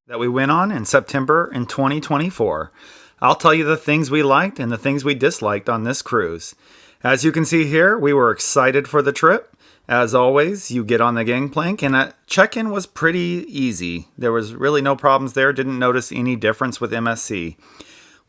that we went on in September in 2024. I'll tell you the things we liked and the things we disliked on this cruise. As you can see here, we were excited for the trip. As always, you get on the gangplank and check-in was pretty easy. There was really no problems there, didn't notice any difference with MSC.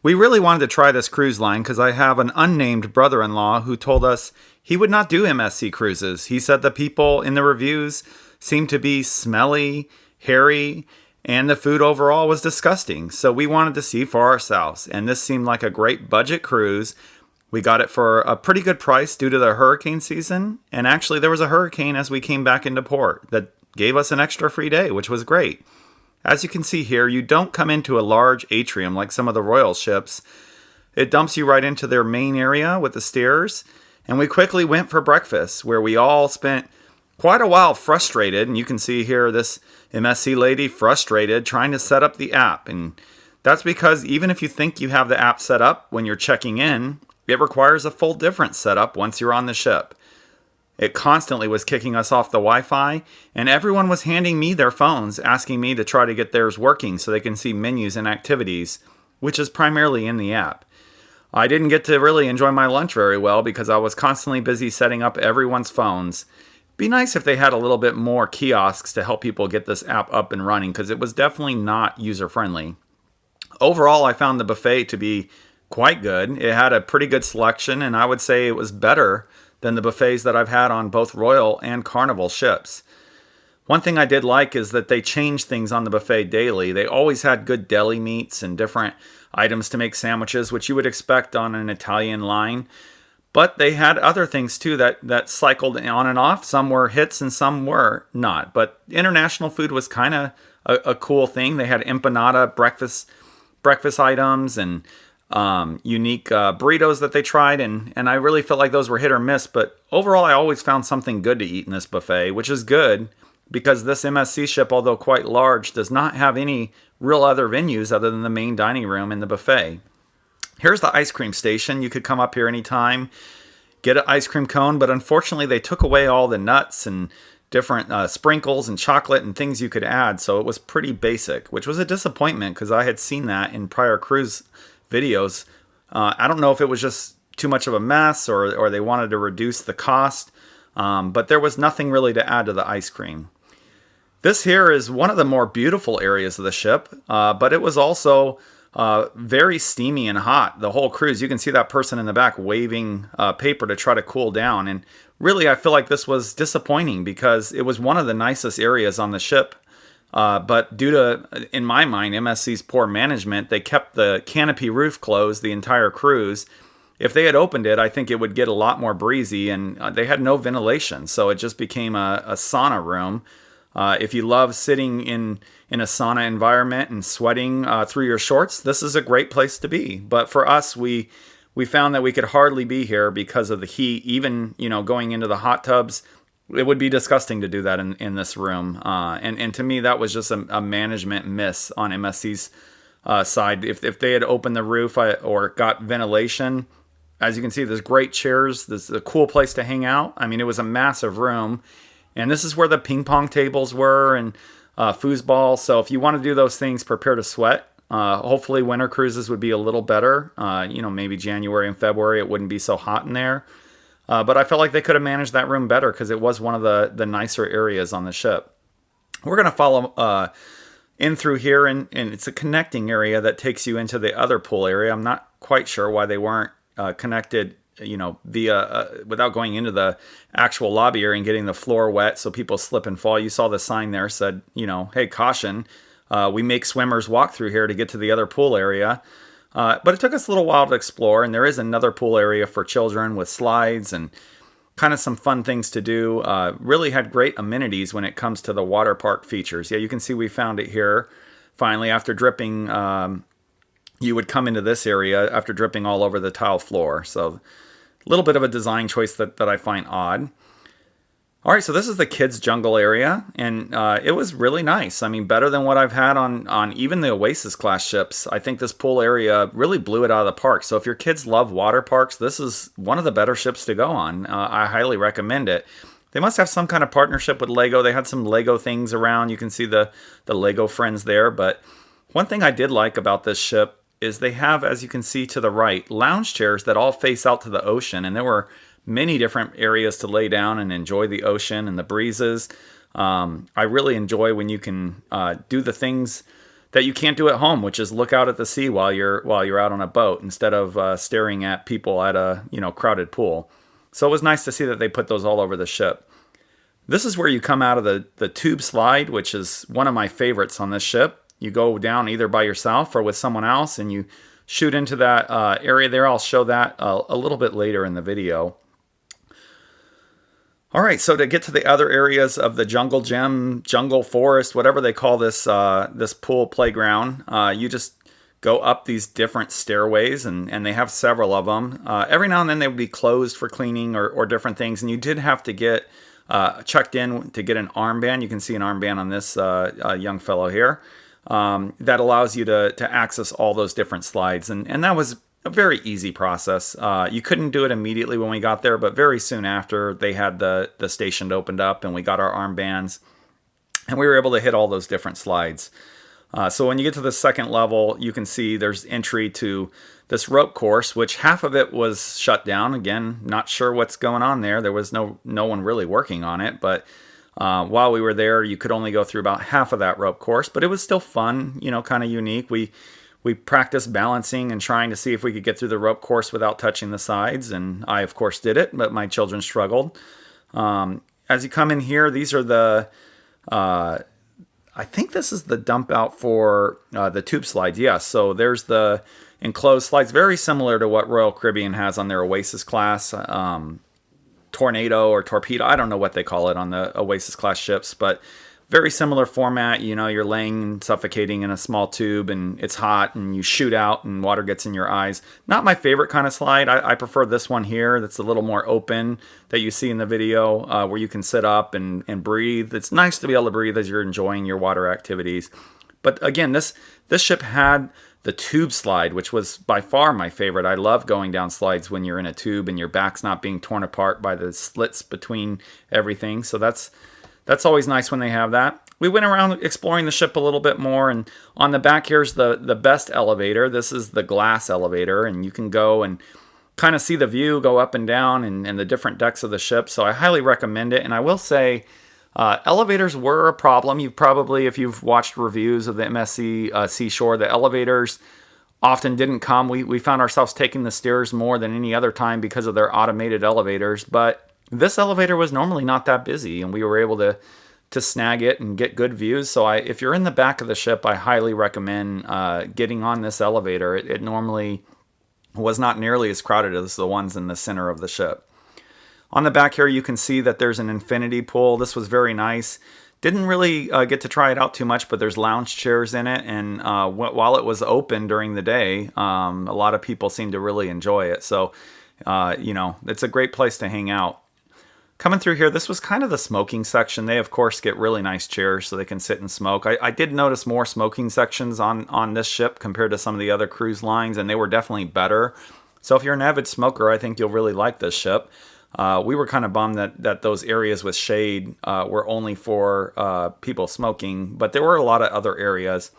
We really wanted to try this cruise line because I have an unnamed brother-in-law who told us he would not do MSC cruises. He said the people in the reviews seemed to be smelly, hairy, and the food overall was disgusting. So we wanted to see for ourselves, and this seemed like a great budget cruise. We got it for a pretty good price due to the hurricane season, and actually there was a hurricane as we came back into port that gave us an extra free day, which was great. As you can see here, you don't come into a large atrium like some of the Royal ships. It dumps you right into their main area with the stairs, and we quickly went for breakfast, where we all spent quite a while frustrated, and you can see here this MSC lady frustrated trying to set up the app. And that's because even if you think you have the app set up when you're checking in, it requires a full different setup once you're on the ship. It constantly was kicking us off the Wi-Fi, and everyone was handing me their phones, asking me to try to get theirs working so they can see menus and activities, which is primarily in the app. I didn't get to really enjoy my lunch very well because I was constantly busy setting up everyone's phones. Be nice if they had a little bit more kiosks to help people get this app up and running, because it was definitely not user-friendly. Overall, I found the buffet to be quite good. It had a pretty good selection, and I would say it was better than the buffets that I've had on both Royal and Carnival ships. One thing I did like is that they changed things on the buffet daily. They always had good deli meats and different items to make sandwiches, which you would expect on an Italian line. But they had other things too that cycled on and off. Some were hits and some were not. But international food was kind of a cool thing. They had empanada breakfast items and unique burritos that they tried, and I really felt like those were hit or miss, but overall I always found something good to eat in this buffet, which is good because this MSC ship, although quite large, does not have any real other venues other than the main dining room and the buffet. Here's the ice cream station. You could come up here anytime, get an ice cream cone, but unfortunately they took away all the nuts and different sprinkles and chocolate and things you could add, so it was pretty basic, which was a disappointment because I had seen that in prior cruise videos. I don't know if it was just too much of a mess or they wanted to reduce the cost, but there was nothing really to add to the ice cream. This here is one of the more beautiful areas of the ship, but it was also very steamy and hot the whole cruise. You can see that person in the back waving paper to try to cool down, and really I feel like this was disappointing because it was one of the nicest areas on the ship. But due to, in my mind, MSC's poor management, they kept the canopy roof closed the entire cruise. If they had opened it, I think it would get a lot more breezy, and they had no ventilation, so it just became a sauna room. If you love sitting in a sauna environment and sweating through your shorts, this is a great place to be. But for us, we found that we could hardly be here because of the heat. Even going into the hot tubs, it would be disgusting to do that in this room. And to me, that was just a management miss on MSC's side. If they had opened the roof or got ventilation, as you can see, there's great chairs. This is a cool place to hang out. I mean, it was a massive room. And this is where the ping pong tables were and foosball. So if you want to do those things, prepare to sweat. Hopefully winter cruises would be a little better. Maybe January and February, it wouldn't be so hot in there. But I felt like they could have managed that room better because it was one of the nicer areas on the ship. We're going to follow in through here, and it's a connecting area that takes you into the other pool area. I'm not quite sure why they weren't connected, via without going into the actual lobby area and getting the floor wet so people slip and fall. You saw the sign there said, hey, caution, we make swimmers walk through here to get to the other pool area. But it took us a little while to explore, and there is another pool area for children with slides and kind of some fun things to do. Really had great amenities when it comes to the water park features. Yeah, you can see we found it here. Finally, after dripping, you would come into this area after dripping all over the tile floor. So a little bit of a design choice that I find odd. All right, so this is the kids' jungle area, and it was really nice. I mean, better than what I've had on even the Oasis class ships. I think this pool area really blew it out of the park. So if your kids love water parks, this is one of the better ships to go on. I highly recommend it. They must have some kind of partnership with Lego. They had some Lego things around. You can see the Lego friends there. But one thing I did like about this ship is they have, as you can see to the right, lounge chairs that all face out to the ocean. And there were many different areas to lay down and enjoy the ocean and the breezes. I really enjoy when you can do the things that you can't do at home, which is look out at the sea while you're out on a boat instead of staring at people at a crowded pool. So it was nice to see that they put those all over the ship. This is where you come out of the tube slide, which is one of my favorites on this ship. You go down either by yourself or with someone else, and you shoot into that area there. I'll show that a little bit later in the video. All right, so to get to the other areas of the jungle gym, jungle forest, whatever they call this this pool playground, you just go up these different stairways, and they have several of them. Every now and then they would be closed for cleaning or different things, and you did have to get checked in to get an armband. You can see an armband on this young fellow here. That allows you to access all those different slides, and that was a very easy process. You couldn't do it immediately when we got there, but very soon after they had the station opened up and we got our armbands, and we were able to hit all those different slides. So when you get to the second level, you can see there's entry to this rope course, which half of it was shut down. Again, not sure what's going on there. There was no one really working on it, but while we were there, you could only go through about half of that rope course, but it was still fun, kind of unique. We practiced balancing and trying to see if we could get through the rope course without touching the sides, and I, of course, did it, but my children struggled. As you come in here, these are the, I think this is the dump out for the tube slides. Yes, so there's the enclosed slides, very similar to what Royal Caribbean has on their Oasis class, Tornado or Torpedo. I don't know what they call it on the Oasis class ships, but very similar format. You're laying and suffocating in a small tube, and it's hot, and you shoot out, and water gets in your eyes. Not my favorite kind of slide. I prefer this one here that's a little more open that you see in the video, where you can sit up and breathe. It's nice to be able to breathe as you're enjoying your water activities. But again, this ship had the tube slide, which was by far my favorite. I love going down slides when you're in a tube and your back's not being torn apart by the slits between everything. So that's always nice when they have that. We went around exploring the ship a little bit more, and on the back here's the best elevator. This is the glass elevator, and you can go and kind of see the view go up and down and the different decks of the ship. So I highly recommend it. And I will say, elevators were a problem. If you've watched reviews of the MSC Seashore, the elevators often didn't come. We found ourselves taking the stairs more than any other time because of their automated elevators, but this elevator was normally not that busy, and we were able to snag it and get good views. So if you're in the back of the ship, I highly recommend getting on this elevator. It normally was not nearly as crowded as the ones in the center of the ship. On the back here, you can see that there's an infinity pool. This was very nice. Didn't really get to try it out too much, but there's lounge chairs in it, and while it was open during the day, a lot of people seemed to really enjoy it. So, it's a great place to hang out. Coming through here, this was kind of the smoking section. They, of course, get really nice chairs so they can sit and smoke. I did notice more smoking sections on this ship compared to some of the other cruise lines, and they were definitely better. So if you're an avid smoker, I think you'll really like this ship. We were kind of bummed that those areas with shade were only for people smoking, but there were a lot of other areas.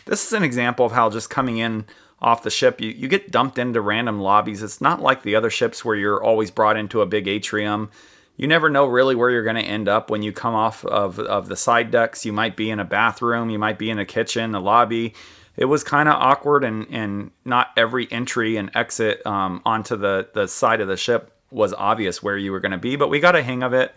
This is an example of how just coming in off the ship, you get dumped into random lobbies. It's not like the other ships where you're always brought into a big atrium. You never know really where you're going to end up when you come off of the side decks. You might be in a bathroom, you might be in a kitchen, a lobby. It was kind of awkward, and not every entry and exit onto the side of the ship was obvious where you were going to be, but we got a hang of it.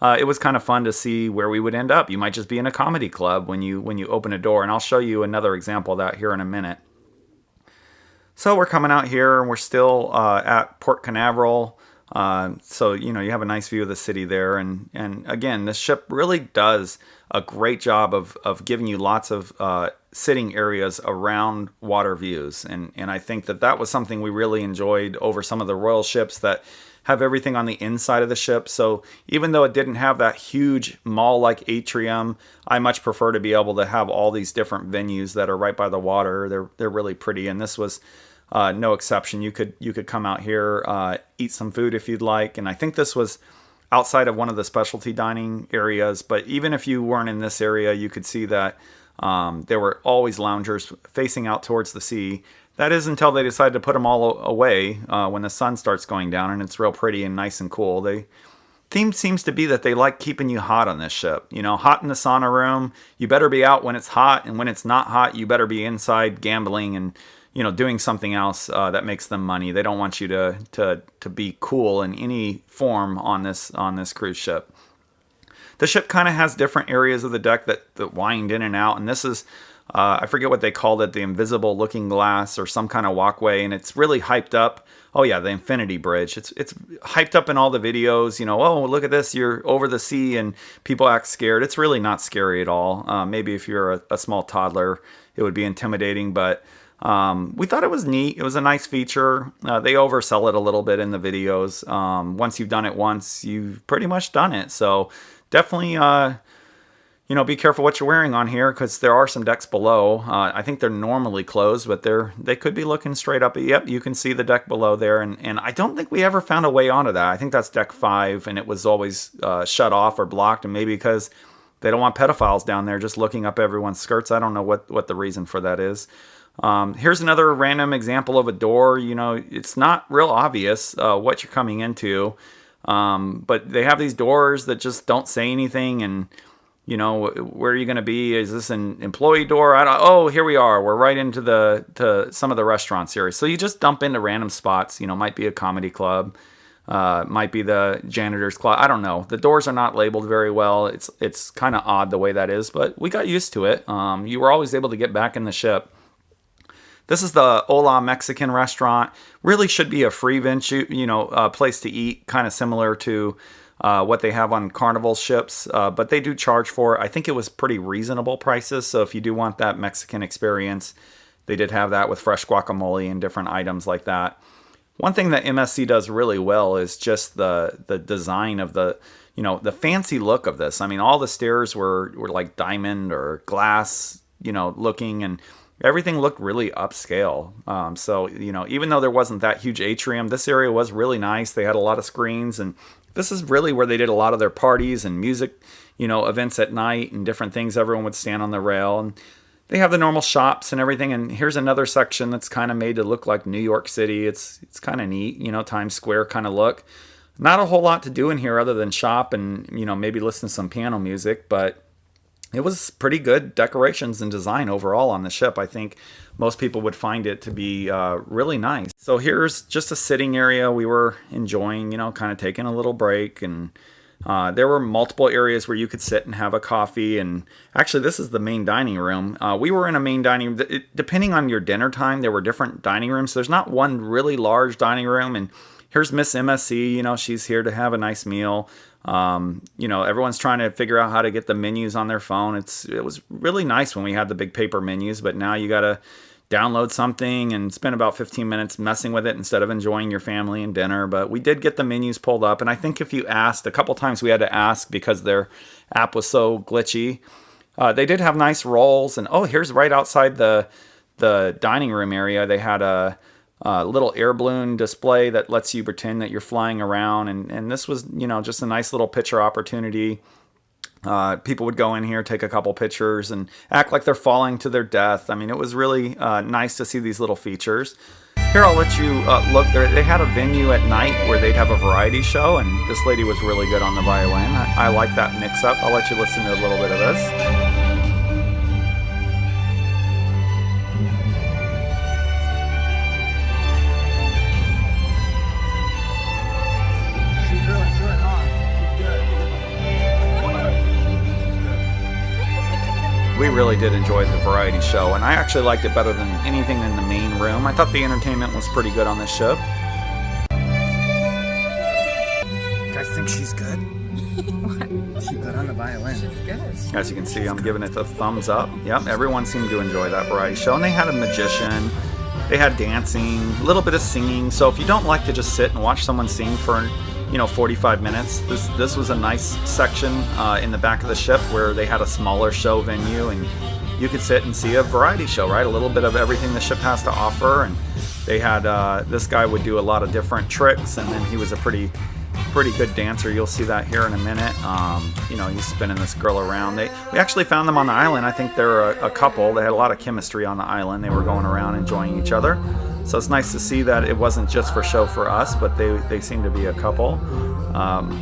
It was kind of fun to see where we would end up. You might just be in a comedy club when you open a door, and I'll show you another example of that here in a minute. So we're coming out here, and we're still at Port Canaveral. So, you have a nice view of the city there. And again, this ship really does a great job of giving you lots of sitting areas around water views. And I think that was something we really enjoyed over some of the Royal ships that have everything on the inside of the ship. So even though it didn't have that huge mall-like atrium, I much prefer to be able to have all these different venues that are right by the water. They're really pretty. And this was no exception. You could come out here, eat some food if you'd like. And I think this was outside of one of the specialty dining areas. But even if you weren't in this area, you could see that there were always loungers facing out towards the sea. That is until they decide to put them all away when the sun starts going down and it's real pretty and nice and cool. Theme seems to be that they like keeping you hot on this ship. You know, hot in the sauna room. You better be out when it's hot, and when it's not hot, you better be inside gambling and, you know, doing something else that makes them money. They don't want you to be cool in any form on this cruise ship. The ship kind of has different areas of the deck that wind in and out, and this is I forget what they called it, the invisible looking glass or some kind of walkway, and it's really hyped up. Oh yeah, the Infinity Bridge. It's hyped up in all the videos. You know, oh, look at this, you're over the sea, and people act scared. It's really not scary at all. Maybe if you're a small toddler, it would be intimidating, but we thought it was neat. It was a nice feature. They oversell it a little bit in the videos. Once you've done it once, you've pretty much done it. So definitely, you know, be careful what you're wearing on here, because there are some decks below. I think they're normally closed, but they could be looking straight up. Yep, you can see the deck below there, and I don't think we ever found a way onto that. I think that's deck 5, and it was always shut off or blocked, and maybe because they don't want pedophiles down there just looking up everyone's skirts. I don't know what the reason for that is. Here's another random example of a door. You know, it's not real obvious what you're coming into, but they have these doors that just don't say anything, and you know, where are you going to be? Is this an employee door? Oh, here we are. We're right into to some of the restaurants here. So you just dump into random spots. You know, might be a comedy club, might be the janitor's club. I don't know. The doors are not labeled very well. It's kind of odd the way that is, but we got used to it. You were always able to get back in the ship. This is the Hola Mexican restaurant. Really should be a free venue, you know, place to eat, kind of similar to what they have on Carnival ships, but they do charge for it. I think it was pretty reasonable prices, so if you do want that Mexican experience, they did have that with fresh guacamole and different items like that. One thing that MSC does really well is just the design of the fancy look of this. I mean, all the stairs were like diamond or glass, you know, looking, and everything looked really upscale. So, you know, even though there wasn't that huge atrium, this area was really nice. They had a lot of screens, and this is really where they did a lot of their parties and music, you know, events at night and different things. Everyone would stand on the rail, and they have the normal shops and everything. And here's another section that's kind of made to look like New York City. It's kind of neat, you know, Times Square kind of look. Not a whole lot to do in here other than shop and, you know, maybe listen to some piano music, but it was pretty good decorations and design overall on the ship. I think most people would find it to be really nice. So here's just a sitting area we were enjoying, you know, kind of taking a little break. And there were multiple areas where you could sit and have a coffee. And actually, this is the main dining room. We were in a main dining room. Depending on your dinner time, there were different dining rooms. So there's not one really large dining room. And here's Miss MSC, you know, she's here to have a nice meal. You know, everyone's trying to figure out how to get the menus on their phone. It was really nice when we had the big paper menus, but now you got to download something and spend about 15 minutes messing with it instead of enjoying your family and dinner. But we did get the menus pulled up, and I think if you asked, a couple times we had to ask because their app was so glitchy. They did have nice rolls, and oh, here's right outside the dining room area. They had a little air balloon display that lets you pretend that you're flying around, and this was, you know, just a nice little picture opportunity. People would go in here, take a couple pictures, and act like they're falling to their death. I mean, it was really nice to see these little features. Here, I'll let you look. They had a venue at night where they'd have a variety show, and this lady was really good on the violin. I like that mix-up. I'll let you listen to a little bit of this. We really did enjoy the variety show, and I actually liked it better than anything in the main room. I thought the entertainment was pretty good on this ship. You guys think she's good? What? She's good on the violin. She's good. As you can see, I'm giving it the thumbs up. Yep, everyone seemed to enjoy that variety show, and they had a magician. They had dancing, a little bit of singing. So if you don't like to just sit and watch someone sing for 45 minutes. This was a nice section in the back of the ship where they had a smaller show venue, and you could sit and see a variety show, right? A little bit of everything the ship has to offer. And they had this guy would do a lot of different tricks, and then he was a pretty pretty good dancer. You'll see that here in a minute. You know, he's spinning this girl around. We actually found them on the island. I think they're a couple. They had a lot of chemistry on the island. They were going around enjoying each other. So it's nice to see that it wasn't just for show for us, but they seem to be a couple.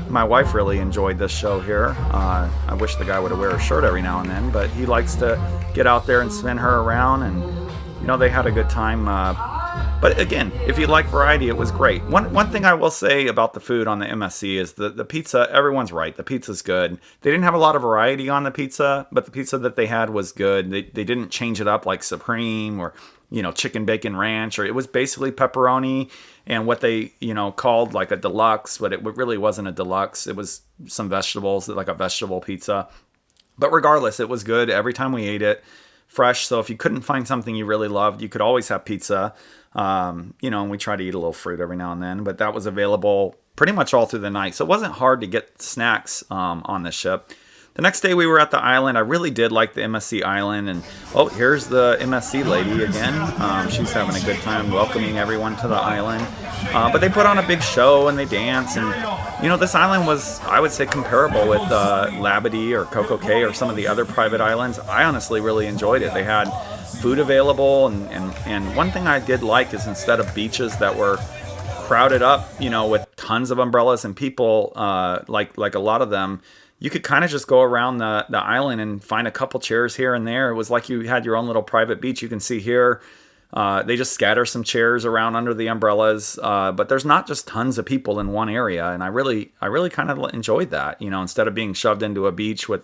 My wife really enjoyed this show here. I wish the guy would wear a shirt every now and then, but he likes to get out there and spin her around, and you know, they had a good time. But again, if you like variety, it was great. One thing I will say about the food on the MSC is the pizza. Everyone's right. The pizza's good. They didn't have a lot of variety on the pizza, but the pizza that they had was good. They didn't change it up like Supreme or, you know, chicken bacon ranch, or it was basically pepperoni and what they, you know, called like a deluxe, but it really wasn't a deluxe. It was some vegetables, like a vegetable pizza. But regardless, it was good every time we ate it. Fresh. So if you couldn't find something you really loved, you could always have pizza. You know, and we try to eat a little fruit every now and then, but that was available pretty much all through the night. So it wasn't hard to get snacks on the ship. The next day we were at the island. I really did like the MSC island, and oh, here's the MSC lady again. She's having a good time welcoming everyone to the island. But they put on a big show and they dance, and you know, this island was, I would say, comparable with Labadee or Coco Cay or some of the other private islands. I honestly really enjoyed it. They had food available, and one thing I did like is instead of beaches that were crowded up, you know, with tons of umbrellas and people, like a lot of them, you could kind of just go around the island and find a couple chairs here and there. It was like you had your own little private beach. You can see here, they just scatter some chairs around under the umbrellas, but there's not just tons of people in one area, and I really kind of enjoyed that. You know, instead of being shoved into a beach with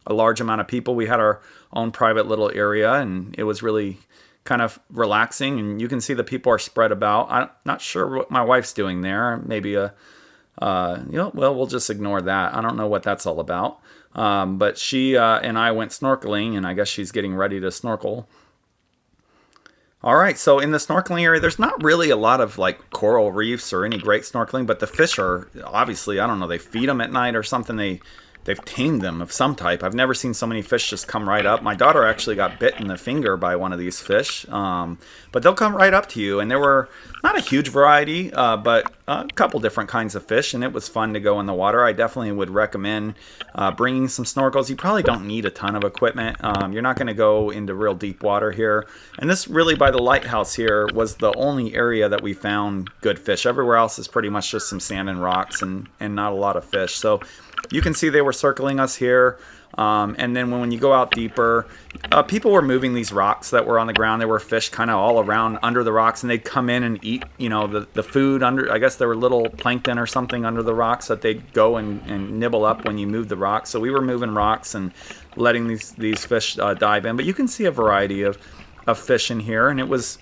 a large amount of people, we had our own private little area, and it was really kind of relaxing, and you can see the people are spread about. I'm not sure what my wife's doing there. Maybe you know, well, we'll just ignore that. I don't know what that's all about. But she and I went snorkeling, and I guess she's getting ready to snorkel. All right, so in the snorkeling area, there's not really a lot of like coral reefs or any great snorkeling, but the fish are obviously, I don't know, they feed them at night or something. They've tamed them of some type. I've never seen so many fish just come right up. My daughter actually got bit in the finger by one of these fish. But they'll come right up to you. And there were not a huge variety, but a couple different kinds of fish. And it was fun to go in the water. I definitely would recommend bringing some snorkels. You probably don't need a ton of equipment. You're not going to go into real deep water here. And this really, by the lighthouse here, was the only area that we found good fish. Everywhere else is pretty much just some sand and rocks and not a lot of fish. So you can see they were circling us here. And then when you go out deeper, people were moving these rocks that were on the ground. There were fish kind of all around under the rocks, and they'd come in and eat, you know, the food under. I guess there were little plankton or something under the rocks that they'd go and nibble up when you moved the rocks. So we were moving rocks and letting these fish dive in. But you can see a variety of fish in here, and it was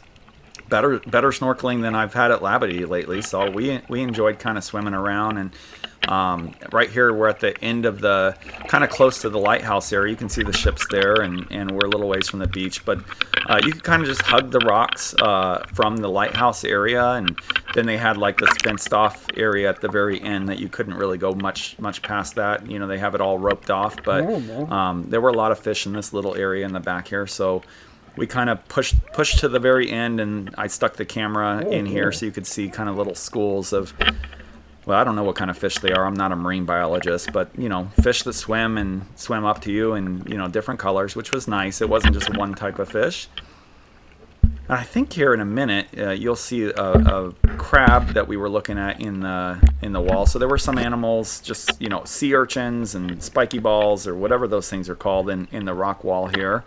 better snorkeling than I've had at Labadee lately. So we enjoyed kind of swimming around. And right here we're at the end of the kind of close to the lighthouse area. You can see the ships there, and we're a little ways from the beach, but you can kind of just hug the rocks from the lighthouse area, and then they had like this fenced off area at the very end that you couldn't really go much past that. You know, they have it all roped off, but there were a lot of fish in this little area in the back here, so we kind of pushed to the very end, and I stuck the camera in here so you could see kind of little schools of, well, I don't know what kind of fish they are. I'm not a marine biologist, but, you know, fish that swim up to you in, you know, different colors, which was nice. It wasn't just one type of fish. And I think here in a minute, you'll see a crab that we were looking at in the wall. So there were some animals, just, you know, sea urchins and spiky balls or whatever those things are called in the rock wall here.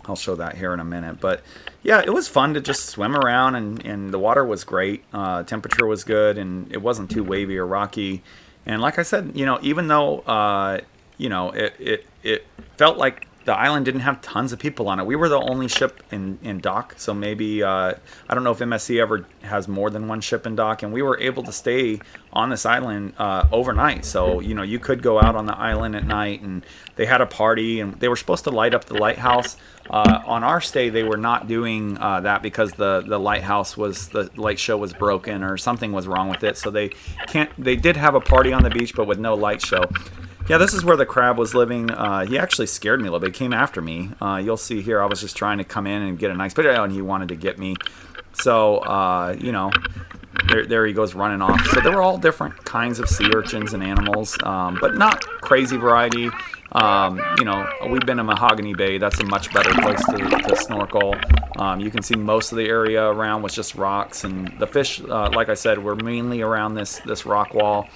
I'll show that here in a minute. But yeah, it was fun to just swim around, and the water was great. Temperature was good, and it wasn't too wavy or rocky. And like I said, you know, even though, you know, it felt like the island didn't have tons of people on it. We were the only ship in dock, so maybe, I don't know if MSC ever has more than one ship in dock, and we were able to stay on this island overnight. So, you know, you could go out on the island at night, and they had a party, and they were supposed to light up the lighthouse. On our stay, they were not doing that because the lighthouse the light show was broken or something was wrong with it. So they did have a party on the beach, but with no light show. Yeah, this is where the crab was living. He actually scared me a little bit. He came after me. You'll see here, I was just trying to come in and get a nice picture, and he wanted to get me. So, you know, there he goes running off. So they were all different kinds of sea urchins and animals, but not crazy variety. We've been in Mahogany Bay. That's a much better place to snorkel. You can see most of the area around was just rocks, and the fish, like I said, were mainly around this rock wall.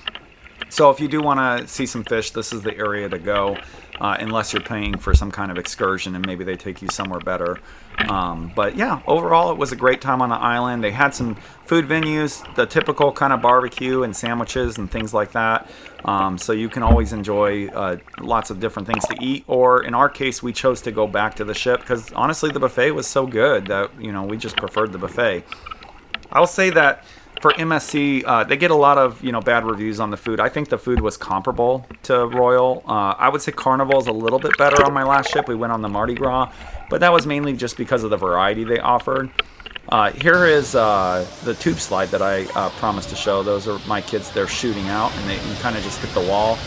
So if you do want to see some fish, this is the area to go, unless you're paying for some kind of excursion and maybe they take you somewhere better. But yeah, overall it was a great time on the island. They had some food venues, the typical kind of barbecue and sandwiches and things like that. So you can always enjoy lots of different things to eat. Or in our case, we chose to go back to the ship because honestly the buffet was so good that we just preferred the buffet. I'll say that for MSC, they get a lot of bad reviews on the food. I think the food was comparable to Royal. I would say Carnival is a little bit better on my last ship. We went on the Mardi Gras, but that was mainly just because of the variety they offered. Here is the tube slide that I promised to show. Those are my kids. They're shooting out, and you kind of just hit the wall.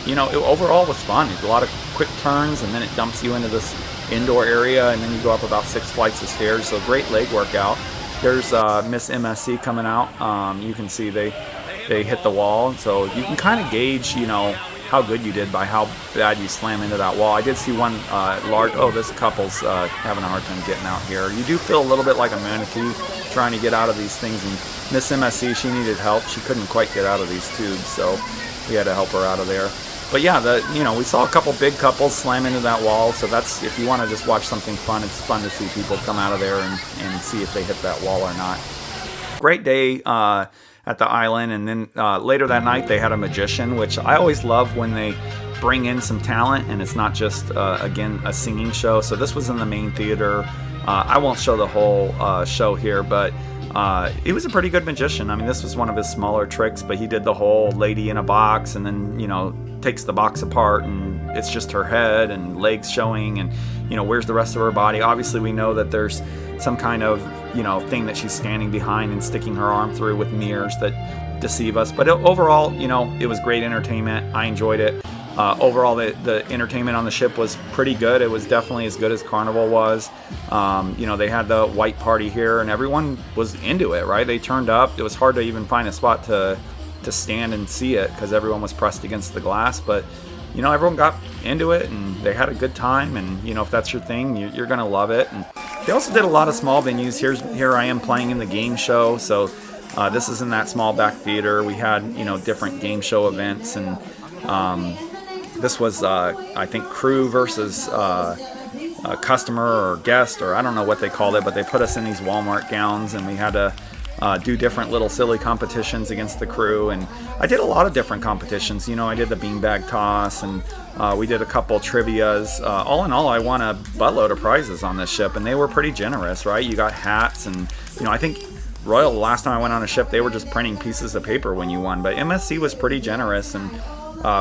It overall was fun. It's a lot of quick turns, and then it dumps you into this indoor area, and then you go up about 6 flights of stairs. So great leg workout. There's Miss MSC coming out. You can see they hit the wall, so you can kind of gauge, how good you did by how bad you slam into that wall. I did see one large. Oh, this couple's having a hard time getting out here. You do feel a little bit like a manatee trying to get out of these things. And Miss MSC, she needed help. She couldn't quite get out of these tubes, so we had to help her out of there. But yeah, we saw a couple big couples slam into that wall. So that's, if you want to just watch something fun, it's fun to see people come out of there and see if they hit that wall or not. Great day at the island, and then later that night they had a magician, which I always love when they bring in some talent and it's not just again a singing show. So this was in the main theater. I won't show the whole show here, but he was a pretty good magician. I mean, this was one of his smaller tricks, but he did the whole lady in a box and then takes the box apart and it's just her head and legs showing, and where's the rest of her body. Obviously we know that there's some kind of thing that she's standing behind and sticking her arm through with mirrors that deceive us. But overall, it was great entertainment. I enjoyed it. Overall, the entertainment on the ship was pretty good. It was definitely as good as Carnival was. They had the white party here, and everyone was into it, right? They turned up. It was hard to even find a spot to stand and see it because everyone was pressed against the glass. But everyone got into it, and they had a good time. And if that's your thing, you're gonna love it. And they also did a lot of small venues. Here I am playing in the game show. So this is in that small back theater. We had different game show events, and this was I think crew versus customer or guest, or I don't know what they called it, but they put us in these Walmart gowns and we had to do different little silly competitions against the crew. And I did a lot of different competitions. I did the beanbag toss, and we did a couple trivias. All in all, I won a buttload of prizes on this ship, and they were pretty generous, right? You got hats, and I think Royal, the last time I went on a ship, they were just printing pieces of paper when you won. But MSC was pretty generous, and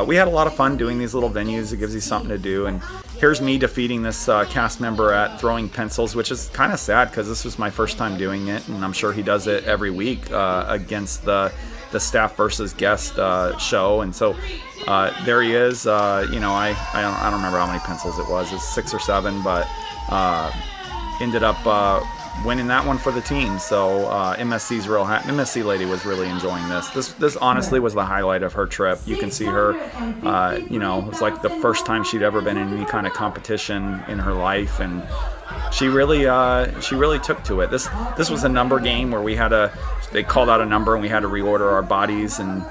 we had a lot of fun doing these little venues. It gives you something to do. And here's me defeating this cast member at throwing pencils, which is kind of sad because this was my first time doing it, and I'm sure he does it every week against the staff versus guest show. And so there he is. I don't remember how many pencils it was. It's 6 or 7, but ended up winning that one for the team. So MSC's MSC lady was really enjoying this. This honestly was the highlight of her trip. You can see her, it was like the first time she'd ever been in any kind of competition in her life, and she really took to it. This was a number game where they called out a number and we had to reorder our bodies and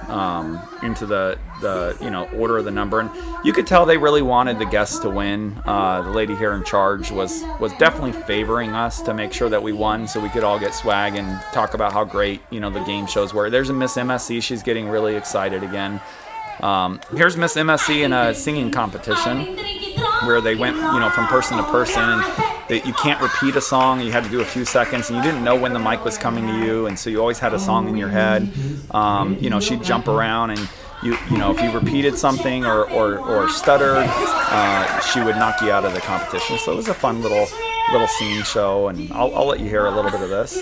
into the order of the number, and you could tell they really wanted the guests to win. The lady here in charge was definitely favoring us to make sure that we won so we could all get swag and talk about how great the game shows were. There's a Miss MSC. She's getting really excited again. Here's Miss MSC in a singing competition where they went from person to person, and you can't repeat a song. You had to do a few seconds, and you didn't know when the mic was coming to you, and so you always had a song in your head. She'd jump around, and if you repeated something or stuttered, she would knock you out of the competition. So it was a fun little singing show, and I'll let you hear a little bit of this.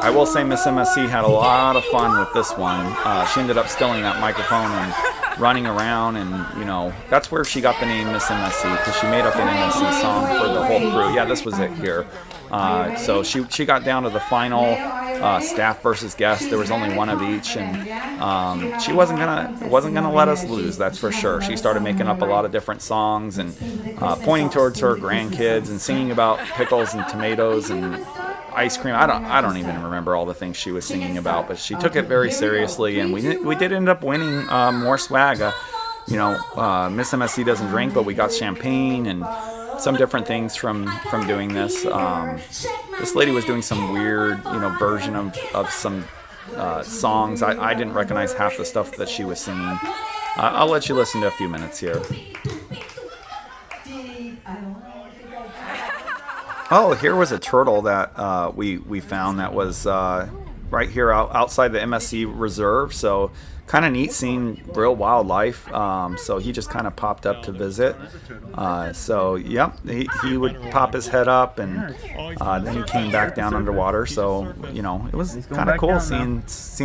I will say Miss MSC had a lot of fun with this one. She ended up stealing that microphone and running around, and that's where she got the name Miss MSC, because she made up an MSC song for the whole crew. Yeah, this was it here. So she got down to the final staff versus guest. There was only one of each, and she wasn't gonna let us lose. That's for sure. She started making up a lot of different songs and pointing towards her grandkids and singing about pickles and tomatoes and ice cream. I don't even remember all the things she was singing about, but she took it very seriously, and we did end up winning more swag. Miss MSC doesn't drink, but we got champagne and some different things from doing this. This lady was doing some weird, version of some songs. I didn't recognize half the stuff that she was singing. I'll let you listen to a few minutes here. Oh, here was a turtle that we found that was right here outside the MSC Reserve. So kind of neat seeing real wildlife. So he just kind of popped up to visit. So yep, he would pop his head up, and then he came back down underwater. So it was kind of cool seeing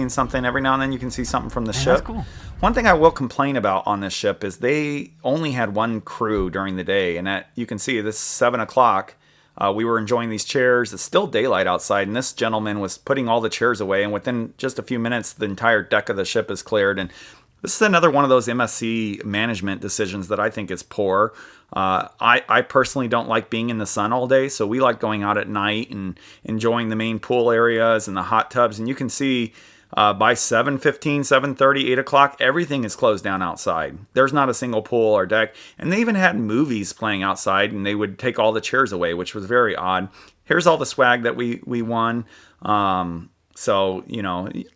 something. Every now and then you can see something from the ship. That's cool. One thing I will complain about on this ship is they only had one crew during the day, and that you can see this 7 o'clock. We were enjoying these chairs. It's still daylight outside, and this gentleman was putting all the chairs away, and within just a few minutes, the entire deck of the ship is cleared. And this is another one of those MSC management decisions that I think is poor. I personally don't like being in the sun all day, so we like going out at night and enjoying the main pool areas and the hot tubs. And you can see by 7:15, 7:30, 8 o'clock, everything is closed down outside. There's not a single pool or deck. And they even had movies playing outside, and they would take all the chairs away, which was very odd. Here's all the swag that we won. So,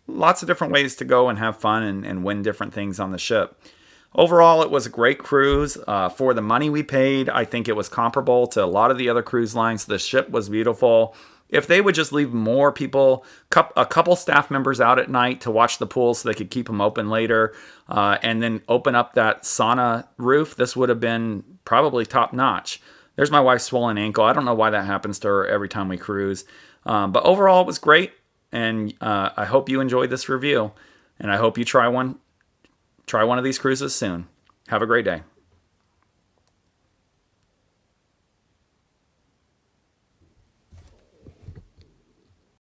lots of different ways to go and have fun and win different things on the ship. Overall, it was a great cruise. For the money we paid, I think it was comparable to a lot of the other cruise lines. The ship was beautiful. If they would just leave more people, a couple staff members out at night to watch the pool so they could keep them open later, and then open up that sauna roof, this would have been probably top notch. There's my wife's swollen ankle. I don't know why that happens to her every time we cruise. But overall, it was great, and I hope you enjoyed this review, and I hope you try one of these cruises soon. Have a great day.